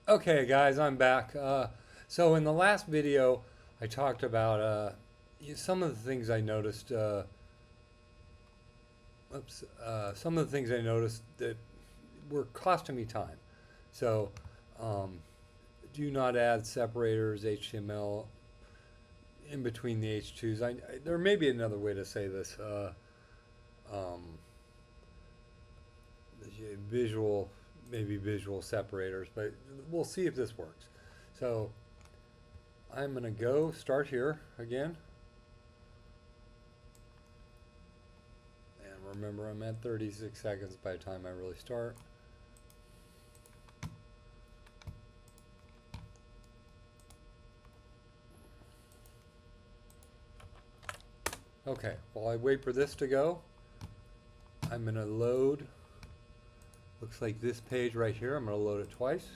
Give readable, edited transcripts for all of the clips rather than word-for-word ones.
Okay, guys, I'm back. So in the last video, I talked about some of the things I noticed. Some of the things I noticed that were costing me time. So do not add separators, HTML in between the H2s. There may be another way to say this. Um, visual, maybe visual separators, but we'll see if this works. So I'm going to go start here again. And remember, I'm at 36 seconds by the time I really start. Okay, while I wait for this to go, I'm going to load, looks like this page right here. I'm going to load it twice.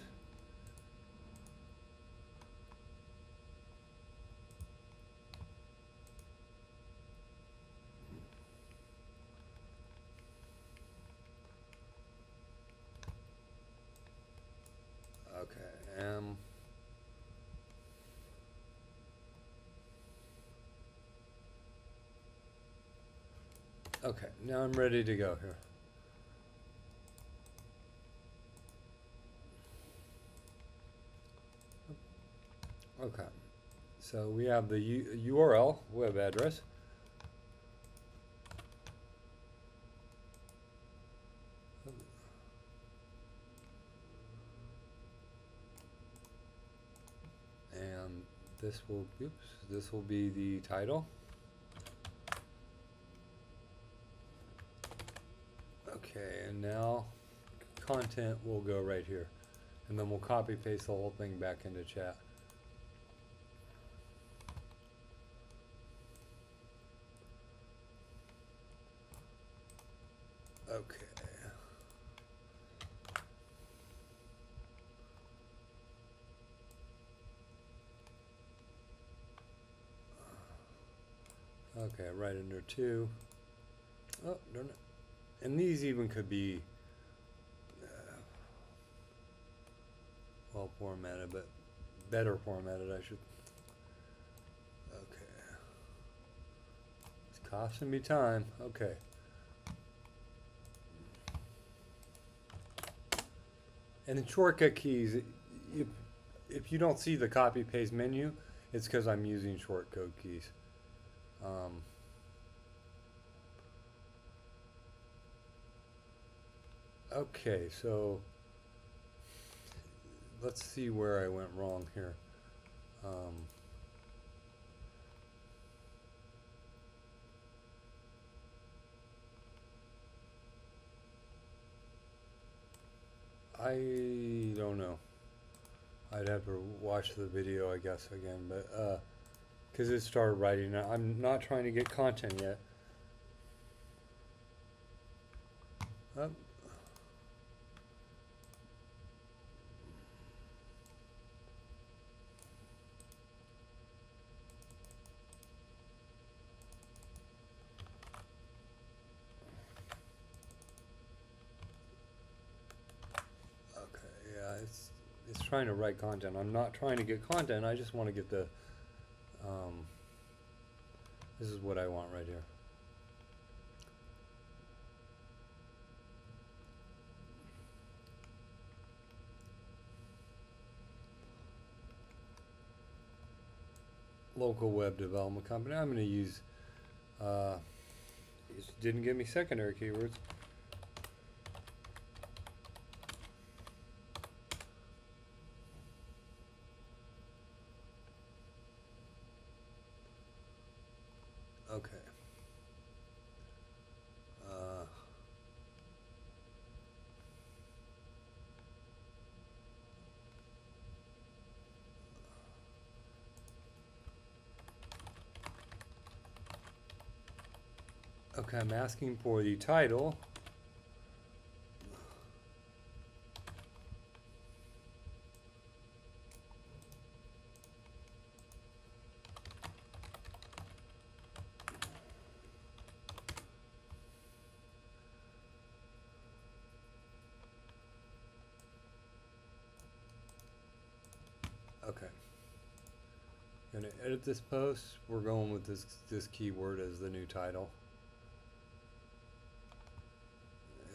Okay, okay, now I'm ready to go here. Okay, so we have the URL, web address. And this will be the title. Okay, and now content will go right here. And then we'll copy paste the whole thing back into chat. Okay. Okay, right under 2. Oh, darn it. And these even could be well formatted, but better formatted, I should. Okay. It's costing me time. Okay. And in shortcut keys, if you don't see the copy paste menu, it's because I'm using shortcut keys. Okay, so let's see where I went wrong here. I don't know. I'd have to watch the video, I guess, again, but because it started writing. I'm not trying to get content yet. Okay, yeah, it's trying to write content. I'm not trying to get content. I just want to get the. This is what I want right here. Local web development company. I'm going to use. It didn't give me secondary keywords. Okay. Okay, I'm asking for the title. Okay. Gonna edit this post. We're going with this keyword as the new title.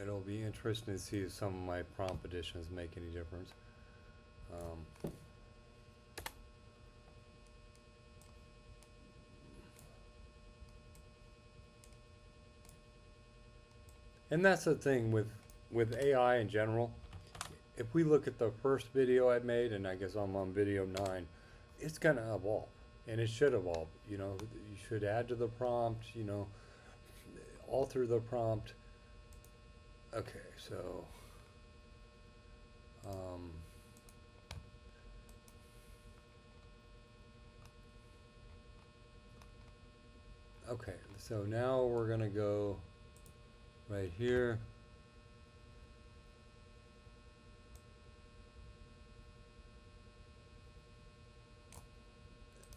It'll be interesting to see if some of my prompt additions make any difference. And that's the thing with AI in general. If we look at the first video I made, and I guess I'm on video 9, it's gonna evolve, and it should evolve. You know, you should add to the prompt. You know, alter the prompt. Okay, so okay, so now we're gonna go right here.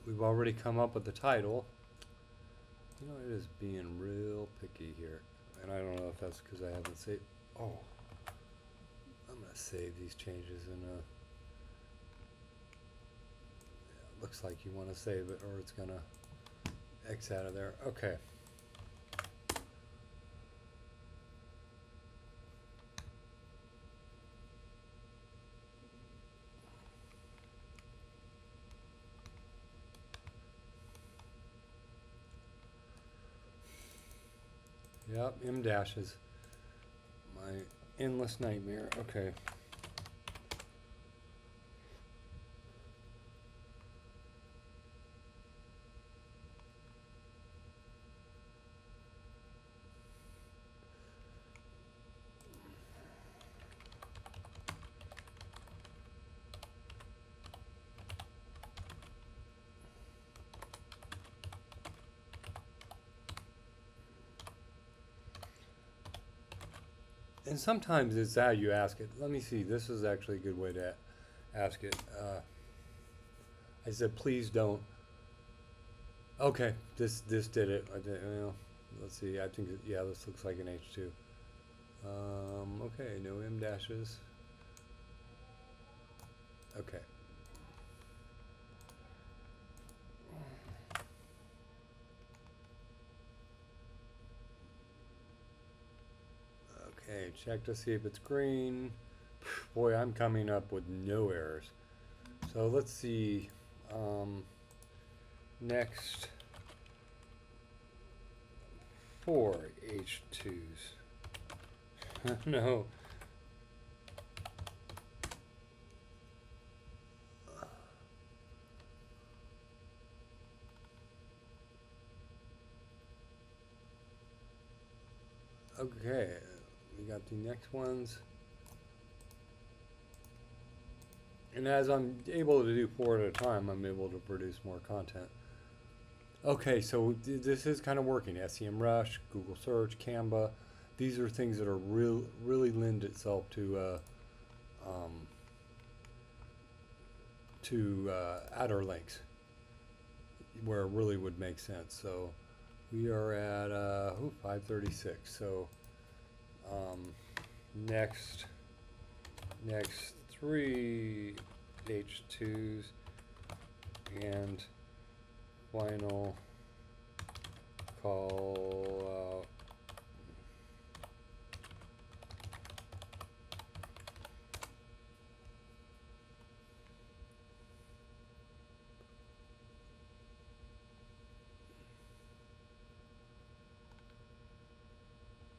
We've already come up with the title. You know, it is being real picky here, and I don't know if that's because I haven't saved. Oh, I'm gonna save these changes in a. Yeah, looks like you want to save it, or it's gonna X out of there. Okay. Yep, M dashes. My endless nightmare. Okay. And sometimes it's how you ask it. Let me see. This is actually a good way to ask it. I said, please don't. Okay, this did it. I did, well, let's see. I think yeah, this looks like an H2. Okay, no M dashes. Okay. Okay, check to see if it's green. Boy, I'm coming up with no errors. So let's see. Next 4 H2s. No. Okay, we got the next ones. And as I'm able to do 4 at a time, I'm able to produce more content. Okay, so this is kind of working. SEMrush, Google Search, Canva. These are things that are really lend itself to outer links, where it really would make sense. So we are at 536. So next 3 H2s and final call out.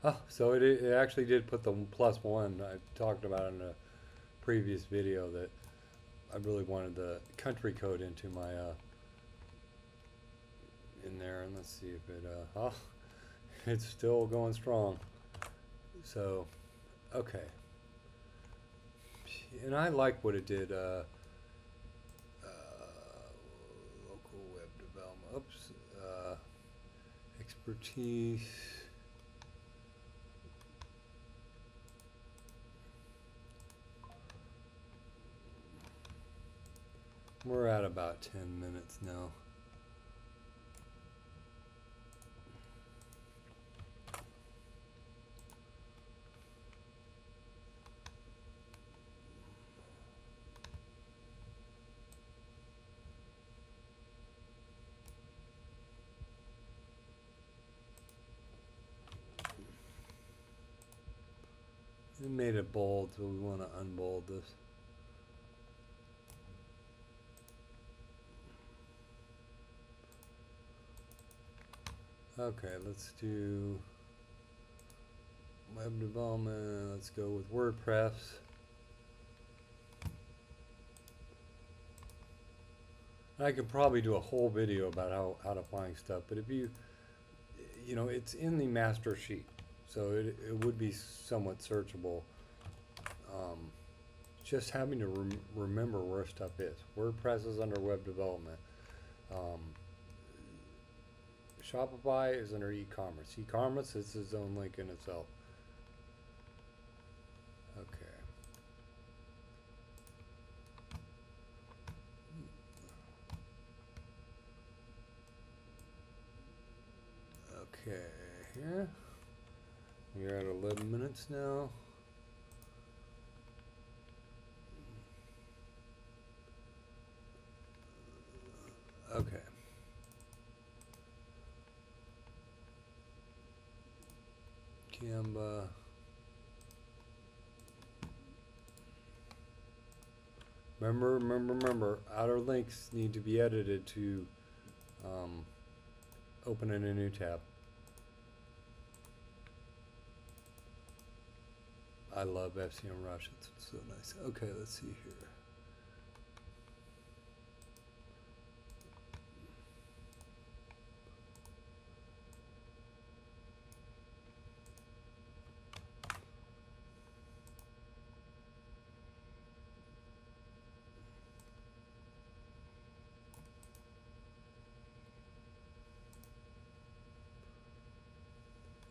Oh, so it actually did put the +1 I talked about in a previous video, that I really wanted the country code into my in there, and let's see if it oh, it's still going strong. So okay, and I like what it did. Local web development. Oops. Expertise. We're at about 10 minutes now. It made it bold, so we want to unbold this. Okay, let's do web development. Let's go with WordPress. I could probably do a whole video about how to find stuff, but if you know, it's in the master sheet, so it would be somewhat searchable. Just having to remember where stuff is. WordPress is under web development. Shopify is under e-commerce. E-commerce is its own link in itself. Okay. Okay, here. We're at 11 minutes now. Okay. Canva. Remember, outer links need to be edited to open in a new tab. I love FCM Rush, it's so nice. Okay, let's see here.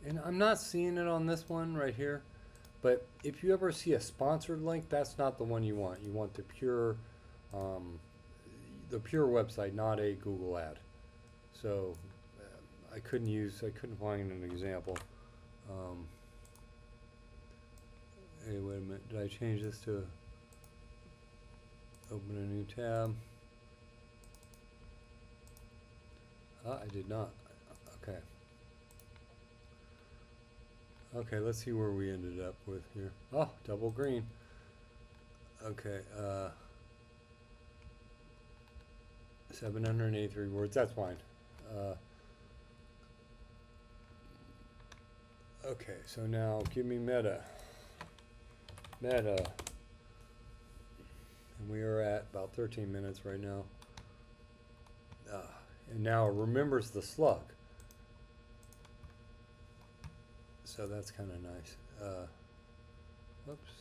And I'm not seeing it on this one right here, but if you ever see a sponsored link, that's not the one you want. You want the pure website, not a Google ad. So I couldn't find an example. Hey, wait a minute, did I change this to open a new tab? I did not. Okay. Okay, let's see where we ended up with here. Oh, double green. Okay, 783 words, that's fine. Okay, so now give me meta. And we are at about 13 minutes right now. And now it remembers the slug. So that's kind of nice. Whoops.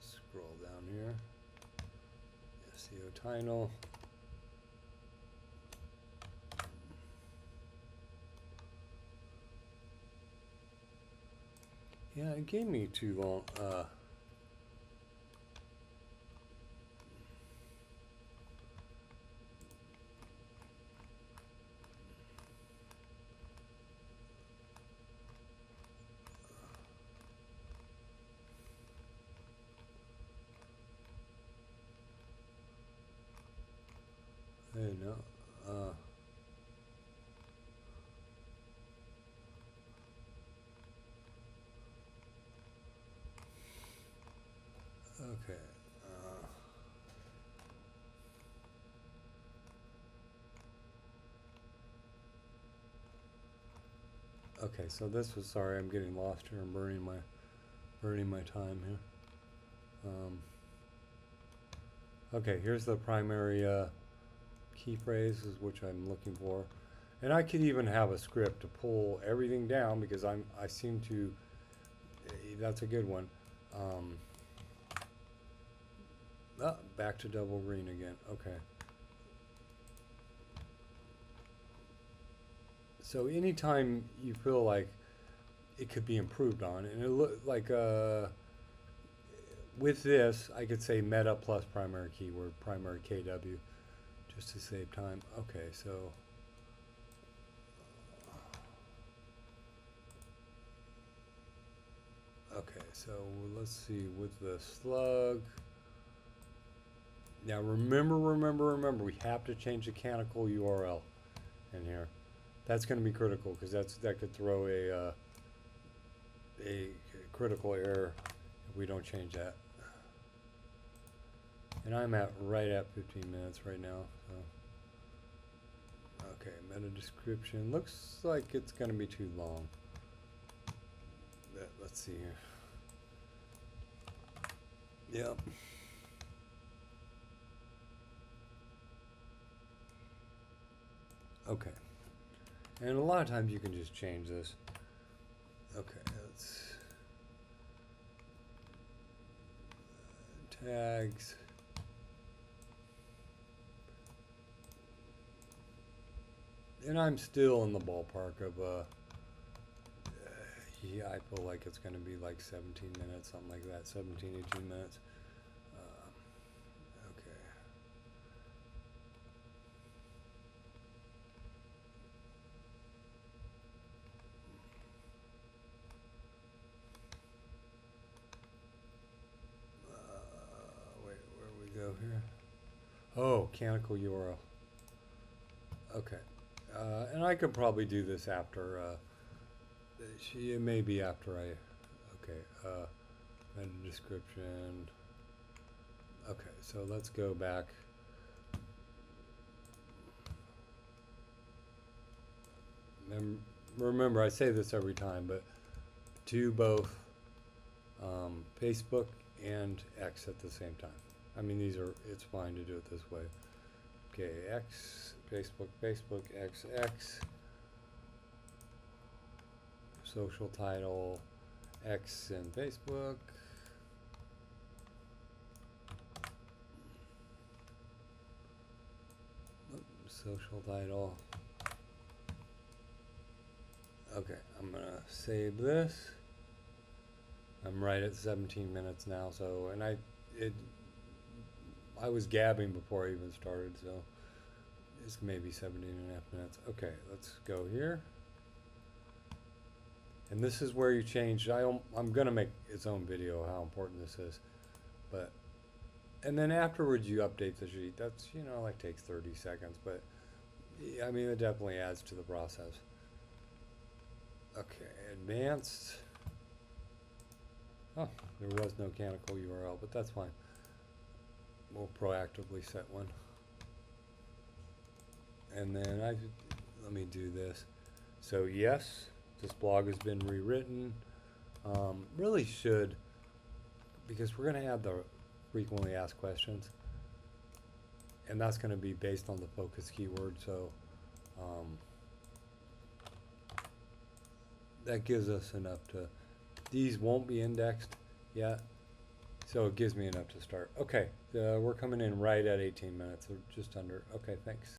Scroll down here. SEO title. Yeah, it gave me too long. Hey, no. Okay. Okay, so this was, sorry, I'm getting lost here. I'm burning my time here. Okay, here's the primary key phrases which I'm looking for, and I could even have a script to pull everything down because I seem to. That's a good one. Back to double green again. Okay. So anytime you feel like it could be improved on, and it look like with this, I could say meta plus primary keyword, primary KW, just to save time. Okay, so let's see with the slug. Now remember, we have to change the canonical URL in here. That's going to be critical because that could throw a critical error if we don't change that. And I'm right at 15 minutes right now. So. Okay, meta description. Looks like it's going to be too long. But let's see here. Yep. Okay. And a lot of times you can just change this. Okay, let's tags. And I'm still in the ballpark of yeah, I feel like it's going to be like 17 minutes, something like that, 17, 18 minutes. Okay. Wait, where we go here? Oh, canonical URL. Okay. And I could probably do this after, it may be after I, okay, meta description. Okay, so let's go back. Remember, I say this every time, but do both Facebook and X at the same time. I mean, it's fine to do it this way. Okay, X, Facebook, X, social title, X and Facebook. Social title. Okay, I'm gonna save this. I'm right at 17 minutes now, so, and I was gabbing before I even started, so it's maybe 17 and a half minutes. Okay, let's go here. And this is where you change. I'm gonna make its own video how important this is, but, and then afterwards you update the sheet. That's, like takes 30 seconds, but I mean, it definitely adds to the process. Okay, advanced. Oh, there was no canonical URL, but that's fine. We'll proactively set one. And then let me do this. So yes, this blog has been rewritten. Really should, because we're going to add the frequently asked questions. And that's going to be based on the focus keyword. So that gives us enough to, these won't be indexed yet. So it gives me enough to start. Okay, we're coming in right at 18 minutes, or just under. Okay, thanks.